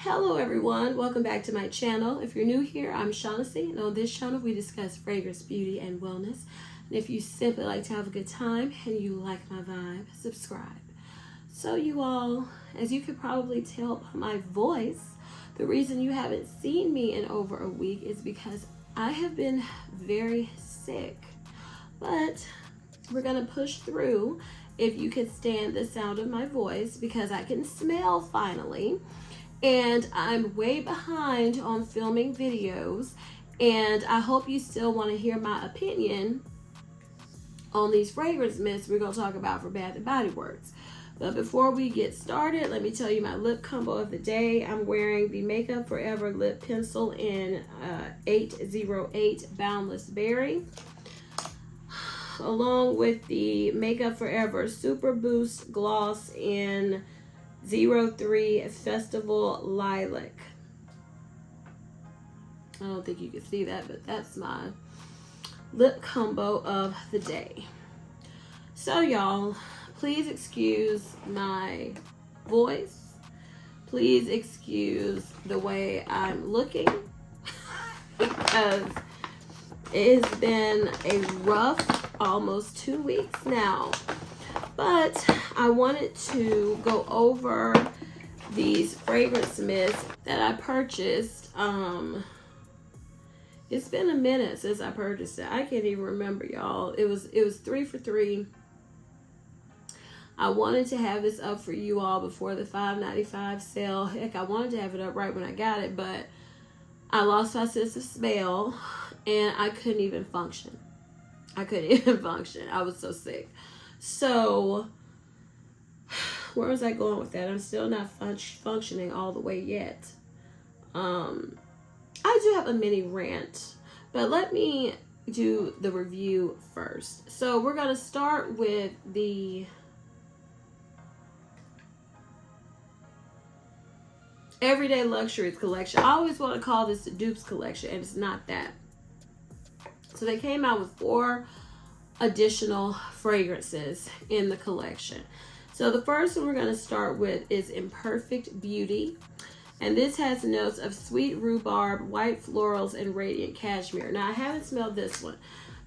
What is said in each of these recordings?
Hello everyone, welcome back to my channel. If you're new here, I'm Shaughnessy, and on this channel we discuss fragrance, beauty, and wellness. And if you simply like to have a good time and you like my vibe, subscribe. So you all, as you could probably tell by my voice, the reason you haven't seen me in over a week is because I have been very sick. But we're gonna push through if you can stand the sound of my voice, because I can smell finally. And I'm way behind on filming videos, and I hope you still want to hear my opinion on these fragrance mists we're going to talk about for Bath & Body Works. But before we get started, let me tell you my lip combo of the day. I'm wearing the Makeup Forever lip pencil in 808 Boundless Berry, along with the Makeup Forever Super Boost gloss in 03 Festival Lilac. I don't think you can see that, but that's my lip combo of the day. So y'all, please excuse my voice. Please excuse the way I'm looking because it has been a rough almost 2 weeks now. But I wanted to go over these fragrance mists that I purchased. It's been a minute since I purchased it. I can't even remember, y'all. It was 3 for $3. I wanted to have this up for you all before the $5.95 sale. Heck, I wanted to have it up right when I got it, but I lost my sense of smell and I couldn't even function. I was so sick. So, where was I going with that? I'm still not functioning all the way yet. I do have a mini rant, but let me do the review first. So, we're going to start with the Everyday Luxuries collection. I always want to call this the dupes collection, and it's not that. So, they came out with 4 additional fragrances in the collection. So the first one we're going to start with is Imperfect Beauty, and this has notes of sweet rhubarb, white florals, and radiant cashmere. Now I haven't smelled this one.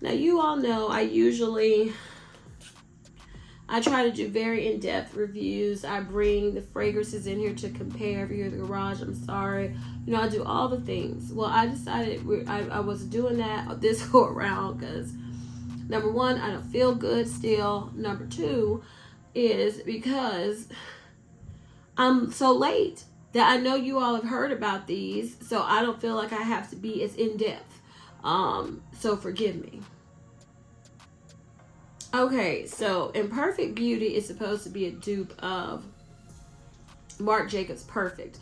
Now you all know I try to do very in-depth reviews. I bring the fragrances in here to compare. If you're in the garage, I'm sorry. You know, I do all the things. Well, I decided I was doing that this go around because number one, I don't feel good still. Number two is because I'm so late that I know you all have heard about these, so I don't feel like I have to be as in-depth. So forgive me. Okay, so Imperfect Beauty is supposed to be a dupe of Marc Jacobs Perfect.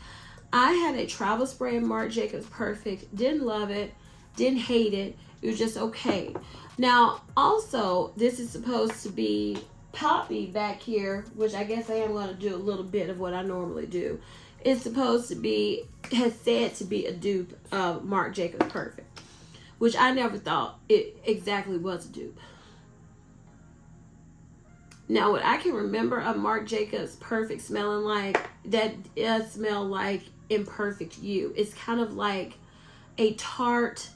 I had a travel spray of Marc Jacobs Perfect. Didn't love it. Didn't hate it. It was just okay. Now, also, this is supposed to be Poppy back here, which I guess I am going to do a little bit of what I normally do. It's supposed to be, has said to be a dupe of Marc Jacobs Perfect, which I never thought it exactly was a dupe. Now, what I can remember of Marc Jacobs Perfect smelling like, that does smell like Imperfect You. It's kind of like a tart,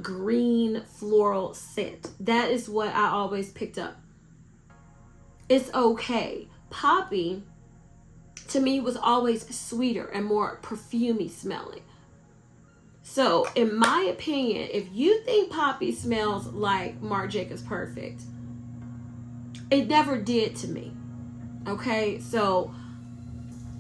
green floral scent. That is what I always picked up. It's okay. Poppy, to me, was always sweeter and more perfumey smelling. So, in my opinion, if you think Poppy smells like Marc Jacobs Perfect, it never did to me. Okay? So,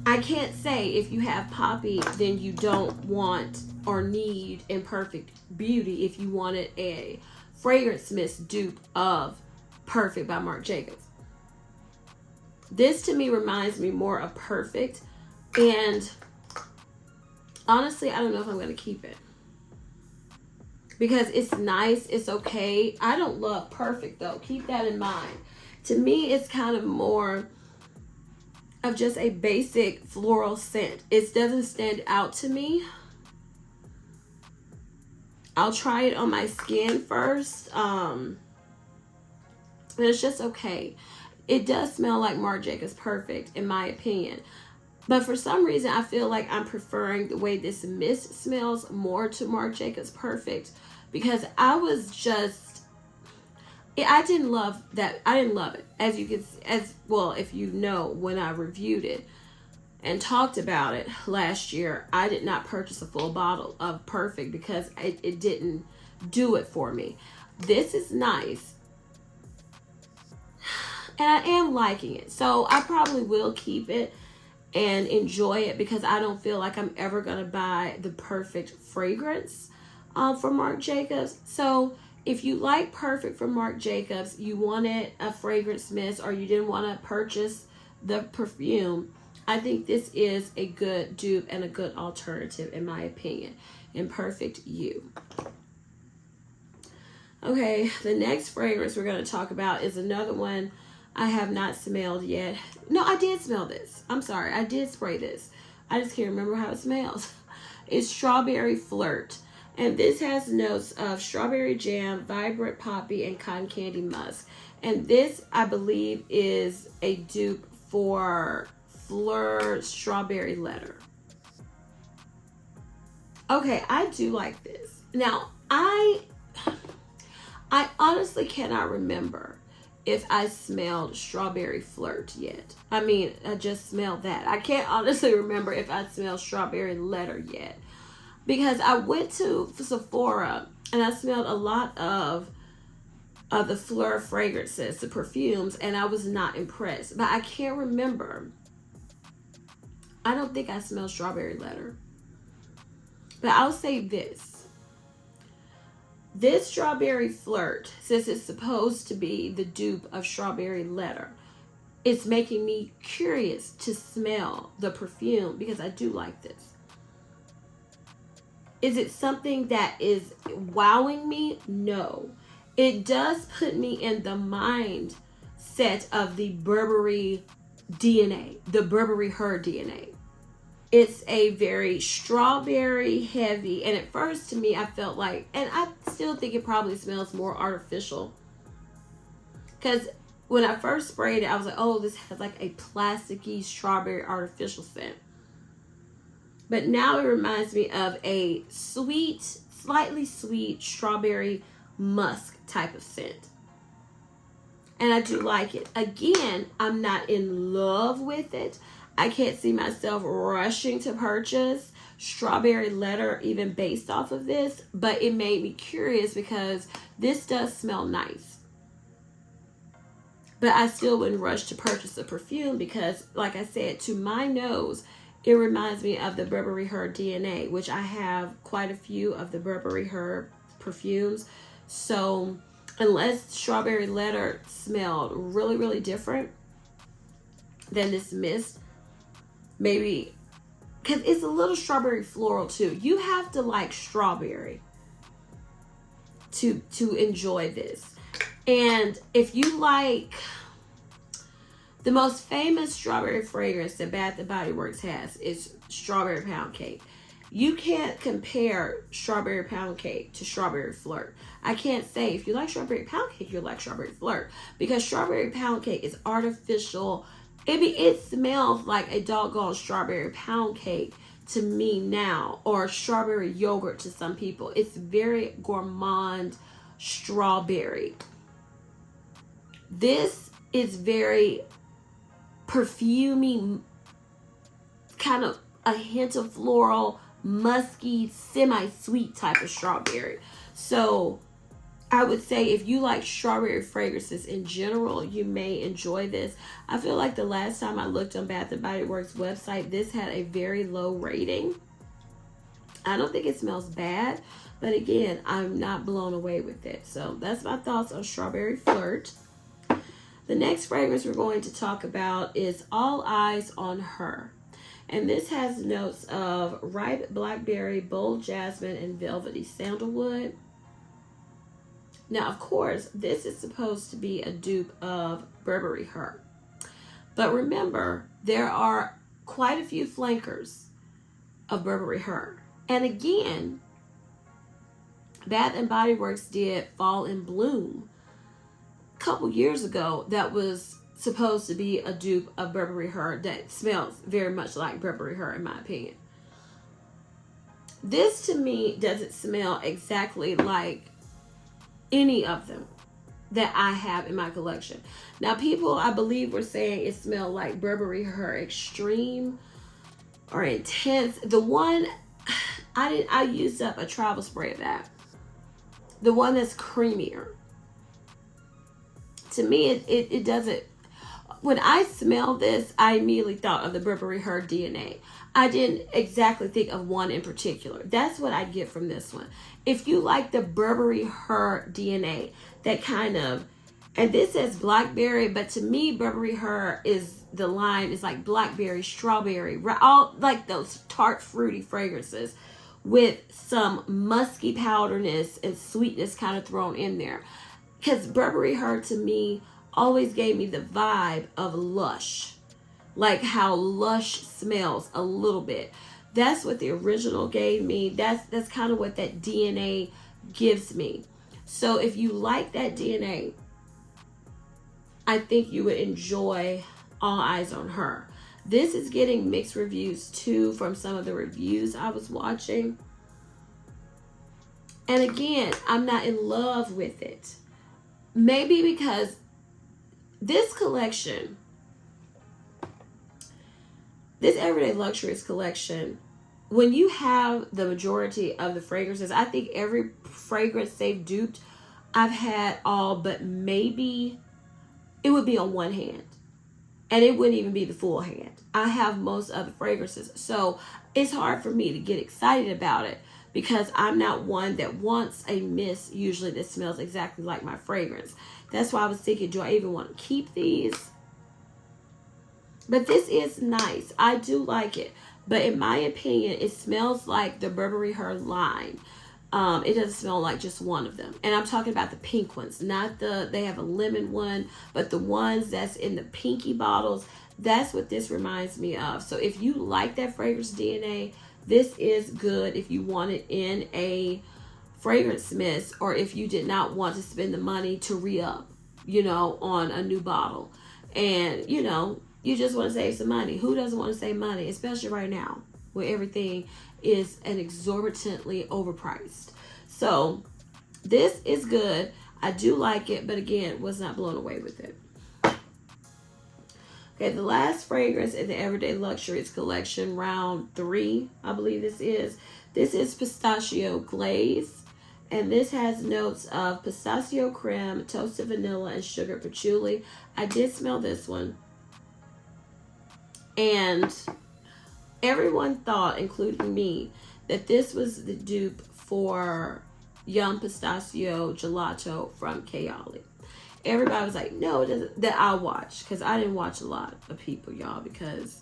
I can't say if you have Poppy, then you don't want or need Imperfect Beauty if you wanted a fragrance mist dupe of Perfect by Marc Jacobs. This to me reminds me more of Perfect, and honestly, I don't know if I'm going to keep it because it's nice, it's okay. I don't love Perfect though. Keep that in mind. To me, it's kind of more of just a basic floral scent. It doesn't stand out to me. I'll try it on my skin first. But it's just okay. It does smell like Marc Jacobs Perfect, in my opinion. But for some reason, I feel like I'm preferring the way this mist smells more to Marc Jacobs Perfect, because I didn't love that. I didn't love it. As you can, as well, if you know, when I reviewed it and talked about it last year, I did not purchase a full bottle of Perfect because it didn't do it for me. This is nice, and I am liking it. So I probably will keep it and enjoy it, because I don't feel like I'm ever going to buy the Perfect fragrance from Marc Jacobs. So if you like Perfect from Marc Jacobs, you wanted a fragrance mist, or you didn't want to purchase the perfume, I think this is a good dupe and a good alternative, in my opinion. Imperfect You. Okay, the next fragrance we're going to talk about is another one I have not smelled yet. No, I did smell this. I'm sorry. I did spray this. I just can't remember how it smells. It's Strawberry Flirt. And this has notes of strawberry jam, vibrant poppy, and cotton candy musk. And this, I believe, is a dupe for Flirt Strawberry Letter. Okay, I do like this. Now, I honestly cannot remember if I smelled Strawberry Flirt yet. I mean, I just smelled that. I can't honestly remember if I smelled Strawberry Letter yet, because I went to Sephora and I smelled a lot of the Flirt fragrances, the perfumes, and I was not impressed. But I can't remember. I don't think I smelled Strawberry Letter. But I'll say this. This Strawberry Flirt, since it's supposed to be the dupe of Strawberry Letter, it's making me curious to smell the perfume, because I do like this. Is it something that is wowing me? No. It does put me in the mindset of the Burberry DNA, the Burberry Her DNA. It's a very strawberry heavy, and at first to me I felt like, and I still think it probably smells more artificial, because when I first sprayed it I was like, oh, this has like a plasticky strawberry artificial scent. But now it reminds me of a sweet, slightly sweet strawberry musk type of scent, and I do like it. Again, I'm not in love with it. I can't see myself rushing to purchase Strawberry Letter even based off of this, but it made me curious because this does smell nice. But I still wouldn't rush to purchase the perfume because, like I said, to my nose, it reminds me of the Burberry Her DNA, which I have quite a few of the Burberry Her perfumes. So unless Strawberry Letter smelled really, really different than this mist, maybe, because it's a little strawberry floral too. You have to like strawberry to enjoy this. And if you like, the most famous strawberry fragrance that Bath & Body Works has is Strawberry Pound Cake. You can't compare Strawberry Pound Cake to Strawberry Flirt. I can't say if you like Strawberry Pound Cake, you like Strawberry Flirt, because Strawberry Pound Cake is artificial. It smells like a doggone strawberry pound cake to me now, or strawberry yogurt to some people. It's very gourmand strawberry. This is very perfumey, kind of a hint of floral, musky, semi-sweet type of strawberry. So I would say if you like strawberry fragrances in general, you may enjoy this. I feel like the last time I looked on Bath & Body Works website, this had a very low rating. I don't think it smells bad, but again, I'm not blown away with it. So that's my thoughts on Strawberry Flirt. The next fragrance we're going to talk about is All Eyes on Her. And this has notes of ripe blackberry, bold jasmine, and velvety sandalwood. Now, of course, this is supposed to be a dupe of Burberry Her. But remember, there are quite a few flankers of Burberry Her. And again, Bath & Body Works did Fall in Bloom a couple years ago that was supposed to be a dupe of Burberry Her that smells very much like Burberry Her, in my opinion. This to me doesn't smell exactly like any of them that I have in my collection. Now, people, I believe, were saying it smelled like Burberry Her Extreme or Intense. The one I used up a travel spray of that. The one that's creamier. To me, it doesn't. When I smelled this, I immediately thought of the Burberry Her DNA. I didn't exactly think of one in particular. That's what I get from this one. If you like the Burberry Her DNA, that kind of, and this says blackberry, but to me, Burberry Her is the line is like blackberry, strawberry, all like those tart, fruity fragrances with some musky powderness and sweetness kind of thrown in there. Because Burberry Her to me always gave me the vibe of Lush. Like how Lush smells a little bit. That's what the original gave me. That's kind of what that DNA gives me. So if you like that DNA, I think you would enjoy All Eyes on Her. This is getting mixed reviews too from some of the reviews I was watching. And again, I'm not in love with it. Maybe because this collection, this Everyday Luxuries collection, when you have the majority of the fragrances, I think every fragrance they've duped, I've had all but maybe it would be on one hand. And it wouldn't even be the full hand. I have most of the fragrances. So it's hard for me to get excited about it because I'm not one that wants a mist usually that smells exactly like my fragrance. That's why I was thinking, do I even want to keep these? But this is nice. I do like it. But in my opinion, it smells like the Burberry Her line. It doesn't smell like just one of them. And I'm talking about the pink ones. Not they have a lemon one, but the ones that's in the pinky bottles. That's what this reminds me of. So if you like that fragrance DNA, this is good if you want it in a fragrance mist, or if you did not want to spend the money to re-up, on a new bottle. And, you just want to save some money. Who doesn't want to save money, especially right now where everything is an exorbitantly overpriced? So this is good. I do like it, but again, was not blown away with it. Okay, the last fragrance in the Everyday Luxuries collection, round 3, I believe this is. This is Pistachio Glaze. And this has notes of pistachio creme, toasted vanilla, and sugar patchouli. I did smell this one. And everyone thought, including me, that this was the dupe for Yum Pistachio Gelato from Kayali. Everybody was like, no, it doesn't. That I watched, because I didn't watch a lot of people, y'all, because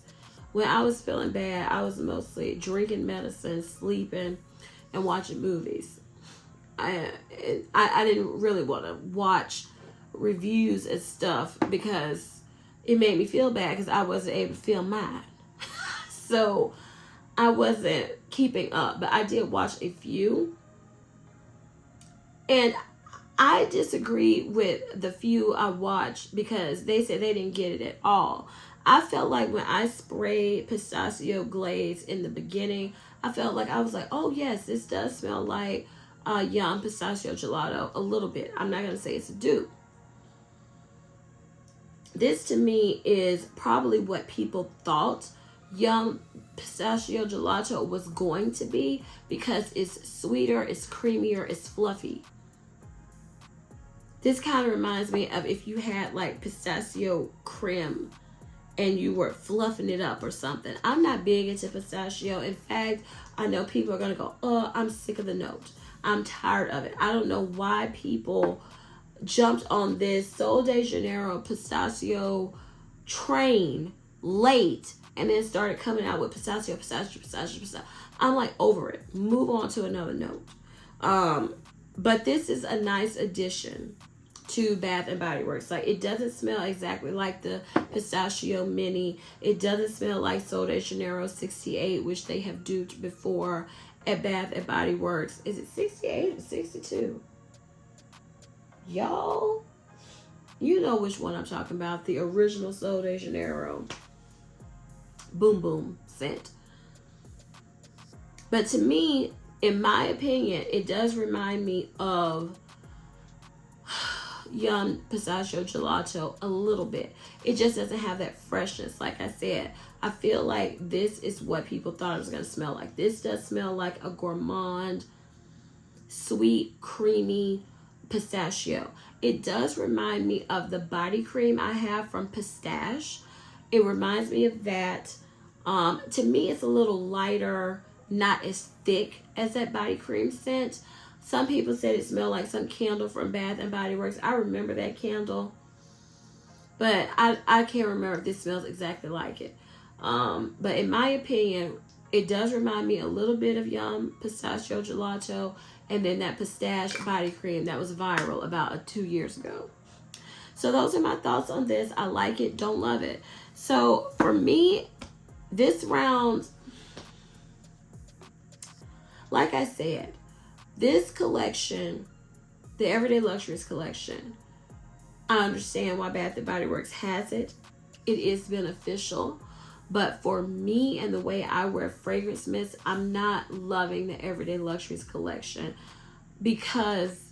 when I was feeling bad, I was mostly drinking medicine, sleeping, and watching movies. I didn't really want to watch reviews and stuff because it made me feel bad because I wasn't able to feel mine. So I wasn't keeping up, but I did watch a few. And I disagree with the few I watched because they said they didn't get it at all. I felt like when I sprayed Pistachio Glaze in the beginning, I felt like I was like, oh yes, this does smell like Yum Pistachio Gelato a little bit. I'm not going to say it's a dupe. This to me is probably what people thought Yum Pistachio Gelato was going to be because it's sweeter, it's creamier, it's fluffy. This kind of reminds me of if you had like pistachio creme and you were fluffing it up or something. I'm not big into pistachio. In fact, I know people are going to go, oh, I'm sick of the note. I'm tired of it. I don't know why people jumped on this Sol de Janeiro pistachio train late and then started coming out with pistachio. I'm like over it. Move on to another note. But this is a nice addition to Bath and Body Works. Like, it doesn't smell exactly like the Pistachio Mini. It doesn't smell like Sol de Janeiro 68, which they have duped before at Bath and Body Works. Is it 68 or 62? Y'all, You know which one I'm talking about. The original Sol de Janeiro Boom Boom scent. But to me, in my opinion, it does remind me of Yum Pistachio Gelato a little bit. It just doesn't have that freshness. Like I said, I feel like this is what people thought it was going to smell like. This does smell like a gourmand, sweet, creamy pistachio. It does remind me of the body cream I have from Pistache. It reminds me of that. To me, it's a little lighter, not as thick as that body cream scent. Some people said it smelled like some candle from Bath and Body Works. I remember that candle, but I can't remember if this smells exactly like it. But in my opinion, it does remind me a little bit of Yum Pistachio Gelato, and then that Pistache body cream that was viral about 2 years ago. So those are my thoughts on this. I like it, don't love it. So for me, this round, like I said, this collection, the Everyday Luxuries collection, I understand why Bath & Body Works has it. It is beneficial. But for me and the way I wear fragrance mists, I'm not loving the Everyday Luxuries collection because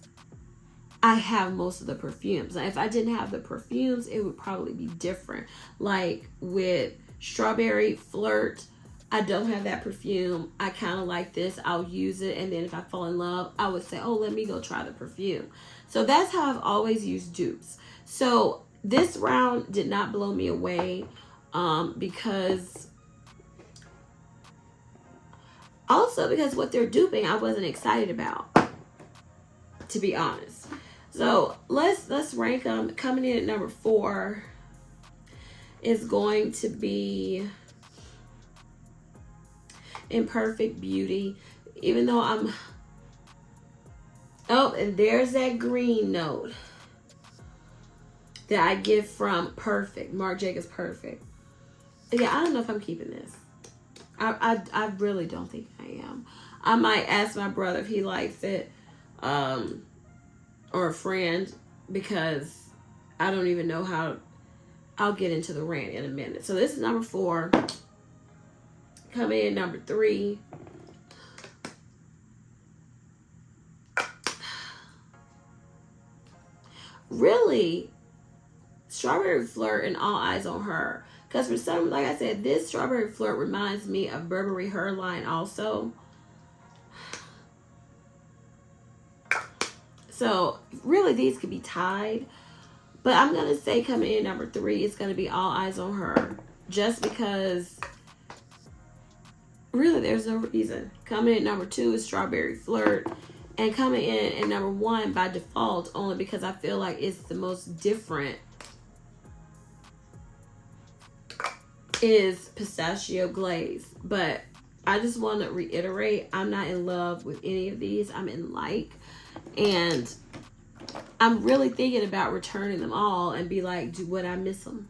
I have most of the perfumes. Now, if I didn't have the perfumes, it would probably be different. Like with Strawberry Flirt, I don't have that perfume. I kind of like this. I'll use it. And then if I fall in love, I would say, oh, let me go try the perfume. So that's how I've always used dupes. So this round did not blow me away because what they're duping, I wasn't excited about, to be honest. So let's rank them. Coming in at number 4 is going to be Imperfect Beauty. Even though and there's that green note that I get from Perfect, Marc Jacobs Perfect. Yeah, I don't know if I'm keeping this. I really don't think I am. I might ask my brother if he likes it, or a friend, because I don't even know how. I'll get into the rant in a minute. So this is number 4. Coming in number 3. Really, Strawberry Flirt and All Eyes on Her. Because for some, like I said, this Strawberry Flirt reminds me of Burberry Her line also. So really these could be tied. But I'm going to say coming in number 3, it's going to be All Eyes on Her. Just because really there's no reason. Coming in number 2 is Strawberry Flirt. And coming in at number 1 by default, only because I feel like it's the most different, is Pistachio Glaze. But I just want to reiterate, I'm not in love with any of these. I'm in like. And I'm really thinking about returning them all and be like, would I miss them?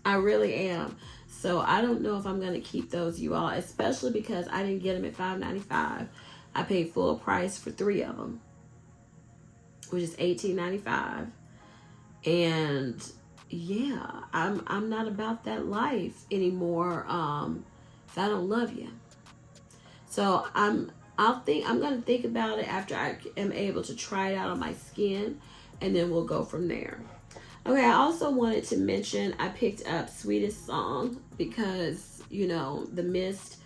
I really am. So I don't know if I'm going to keep those, you all, especially because I didn't get them at $5.95. I paid full price for 3 of them, which is $18.95. And yeah, I'm not about that life anymore if I don't love you. So I'm going to think about it after I am able to try it out on my skin, and then we'll go from there. Okay, I also wanted to mention I picked up Sweetest song because, you know, the mist,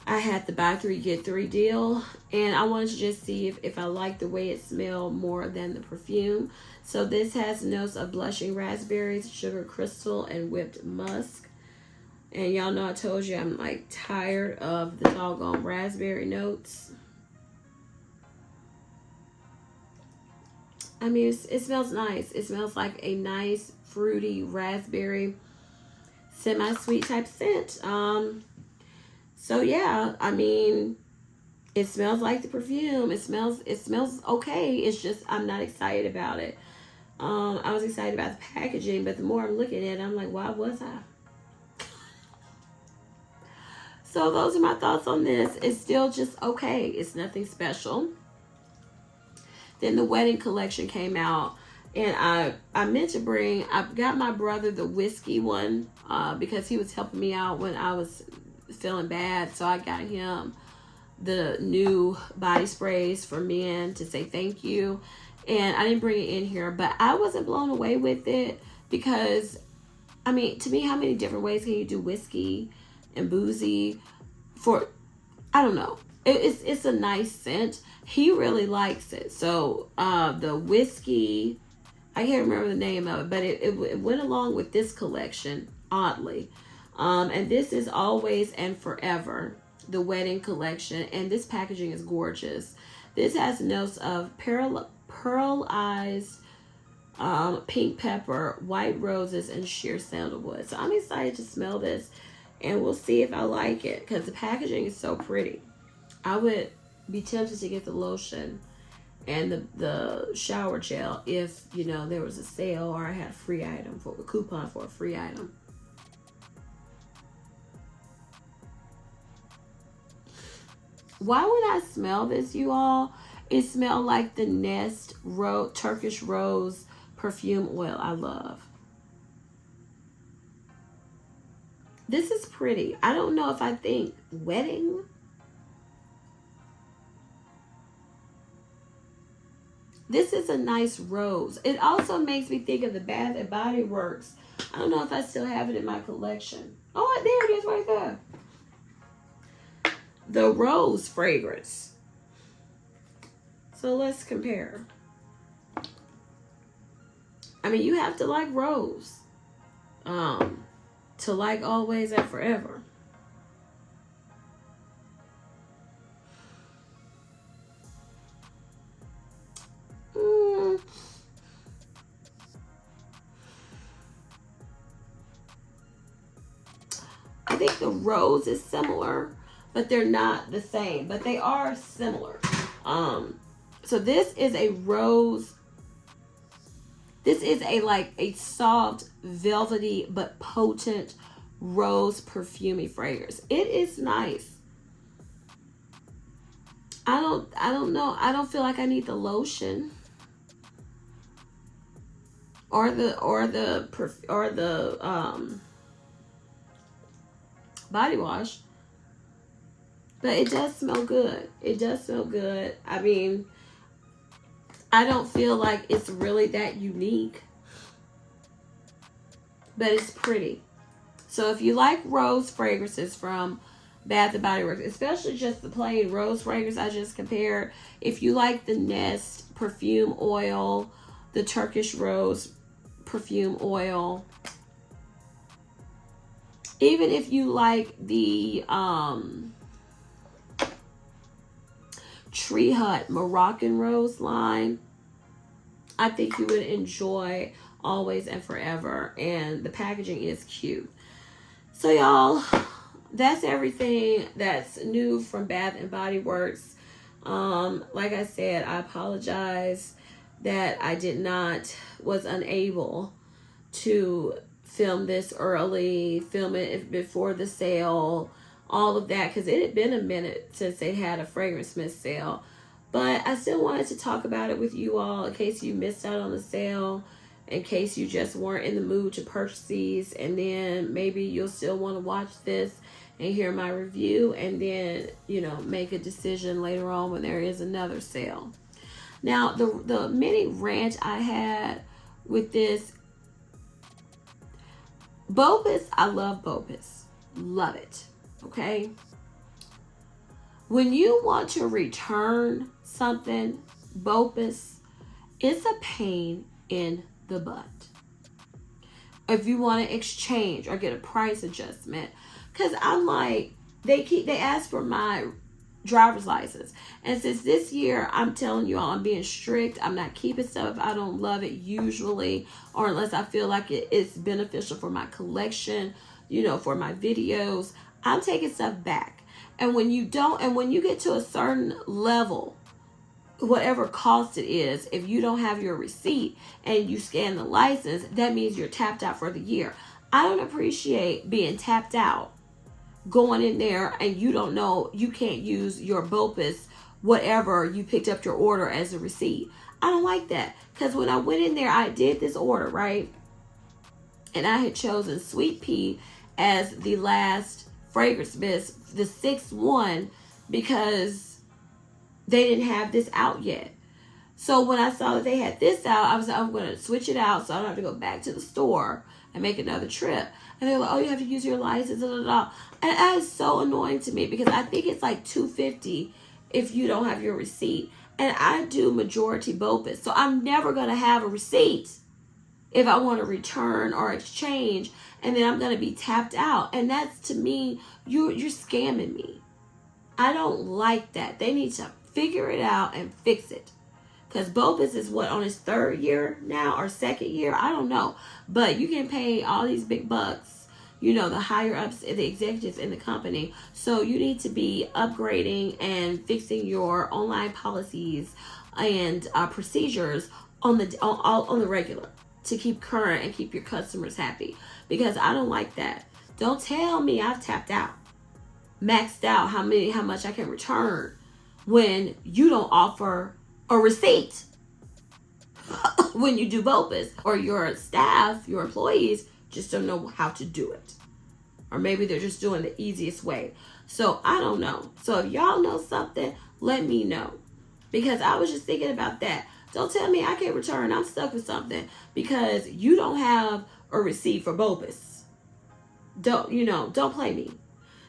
I had the buy 3 get 3 deal, and I wanted to just see if I like the way it smelled more than the perfume. So this has notes of blushing raspberries, sugar crystal, and whipped musk. And y'all know I told you I'm like tired of the doggone raspberry notes. I mean, it smells nice. It smells like a nice fruity raspberry semi-sweet type scent. So yeah, I mean, it smells like the perfume. It smells okay. It's just I'm not excited about it. I was excited about the packaging, but the more I'm looking at it, I'm like, why was I? So those are my thoughts on this. It's still just okay. It's nothing special. Then the wedding collection came out, And I meant to bring, I got my brother the whiskey one because he was helping me out when I was feeling bad. So I got him the new body sprays for men to say thank you. And I didn't bring it in here, but I wasn't blown away with it because, I mean, to me, how many different ways can you do whiskey and boozy for, I don't know. It's a nice scent. He really likes it. So the whiskey, I can't remember the name of it, but it went along with this collection, oddly. And this is Always and Forever, the wedding collection. And this packaging is gorgeous. This has notes of pearlized pink pepper, white roses, and sheer sandalwood. So I'm excited to smell this. And we'll see if I like it because the packaging is so pretty. I would be tempted to get the lotion and the shower gel if, you know, there was a sale or I had a free item, for a coupon for a free item. Why would I smell this, you all? It smelled like the Nest Turkish Rose perfume oil I love. This is pretty. I don't know if I think wedding. This is a nice rose. It also makes me think of the Bath and Body Works. I don't know if I still have it in my collection. Oh, there it is right there. The rose fragrance. So let's compare. I mean, you have to like rose to like Always and Forever. I think the rose is similar, but they're not the same, but they are similar. So this is a rose. This is a soft, velvety, but potent rose perfumey fragrance. It is nice. I don't know. I don't feel like I need the lotion or the body wash, but it does smell good. It does smell good. I mean, I don't feel like it's really that unique, but it's pretty. So if you like rose fragrances from Bath and Body Works, especially just the plain rose fragrance I just compared, if you like the Nest perfume oil, the Turkish Rose perfume oil, even if you like the Tree Hut Moroccan Rose line, I think you would enjoy Always and Forever. And the packaging is cute. So y'all, that's everything that's new from Bath and Body Works. Like I said, I apologize that I was unable to film this early, film it before the sale, all of that, because it had been a minute since they had a fragrance mist sale. But I still wanted to talk about it with you all in case you missed out on the sale, in case you just weren't in the mood to purchase these, and then maybe you'll still want to watch this and hear my review, and then, you know, make a decision later on when there is another sale. Now, the mini rant I had with this, BOPUS, I love BOPUS. Love it. Okay? When you want to return something, BOPUS, it's a pain in the butt. If you want to exchange or get a price adjustment, because I'm like, they ask for my driver's license, and since this year, I'm telling you all, I'm being strict. I'm not keeping stuff if I don't love it usually, or unless I feel like it's beneficial for my collection, you know, for my videos. I'm taking stuff back. And when you don't, and when you get to a certain level, whatever cost it is, if you don't have your receipt and you scan the license, that means you're tapped out for the year. I don't appreciate being tapped out, going in there and you don't know, you can't use your BOPUS, whatever you picked up your order as a receipt. I don't like that. Because when I went in there, I did this order, right? And I had chosen Sweet Pea as the last fragrance mist, the 6th one, because they didn't have this out yet. So when I saw that they had this out, I was like, I'm going to switch it out so I don't have to go back to the store and make another trip. And they're like, oh, you have to use your license, And that is so annoying to me, because I think it's like $2.50 if you don't have your receipt. And I do majority BOPUS, so I'm never going to have a receipt if I want to return or exchange, and then I'm going to be tapped out. And that's, to me, you're scamming me. I don't like that. They need to figure it out and fix it. Because BOPUS is what, on his 3rd year now or 2nd year? I don't know. But you can pay all these big bucks, you know, the higher ups, the executives in the company. So you need to be upgrading and fixing your online policies and procedures on the regular to keep current and keep your customers happy. Because I don't like that. Don't tell me I've tapped out, maxed out how much I can return, when you don't offer a receipt when you do BOPUS, or your staff, your employees just don't know how to do it, or maybe they're just doing the easiest way. So I don't know. So if y'all know something, let me know, because I was just thinking about that. Don't tell me I can't return. I'm stuck with something because you don't have a receipt for BOPUS. Don't play me.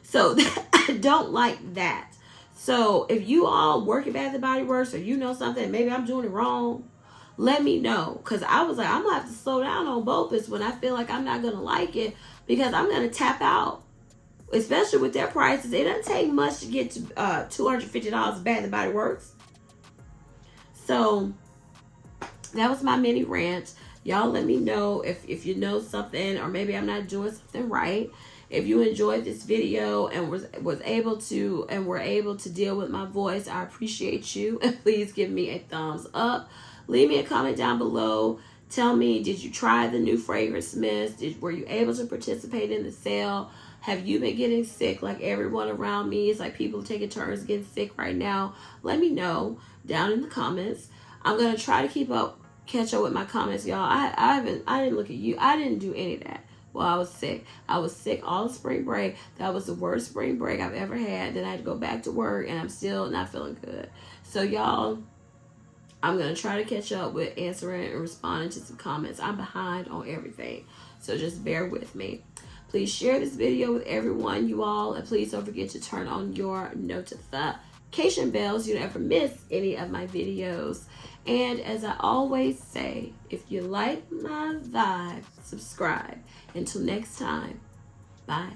So I don't like that. So if you all work at Bath & Body Works, or you know something, maybe I'm doing it wrong, let me know. Because I was like, I'm going to have to slow down on BOPUS when I feel like I'm not going to like it, because I'm going to tap out. Especially with their prices. It doesn't take much to get to $250 at Bath & Body Works. So that was my mini rant. Y'all let me know if you know something, or maybe I'm not doing something right. If you enjoyed this video and were able to deal with my voice, I appreciate you. And please give me a thumbs up. Leave me a comment down below. Tell me, did you try the new fragrance mist? Were you able to participate in the sale? Have you been getting sick like everyone around me? It's like people taking turns getting sick right now. Let me know down in the comments. I'm going to try to catch up with my comments, y'all. I didn't look at you. I didn't do any of that. Well, I was sick. I was sick all of spring break. That was the worst spring break I've ever had. Then I had to go back to work, and I'm still not feeling good. So, y'all, I'm going to try to catch up with answering and responding to some comments. I'm behind on everything. So just bear with me. Please share this video with everyone, you all. And please don't forget to turn on your notification bells. You never miss any of my videos. And as I always say, if you like my vibe, subscribe. Until next time, bye.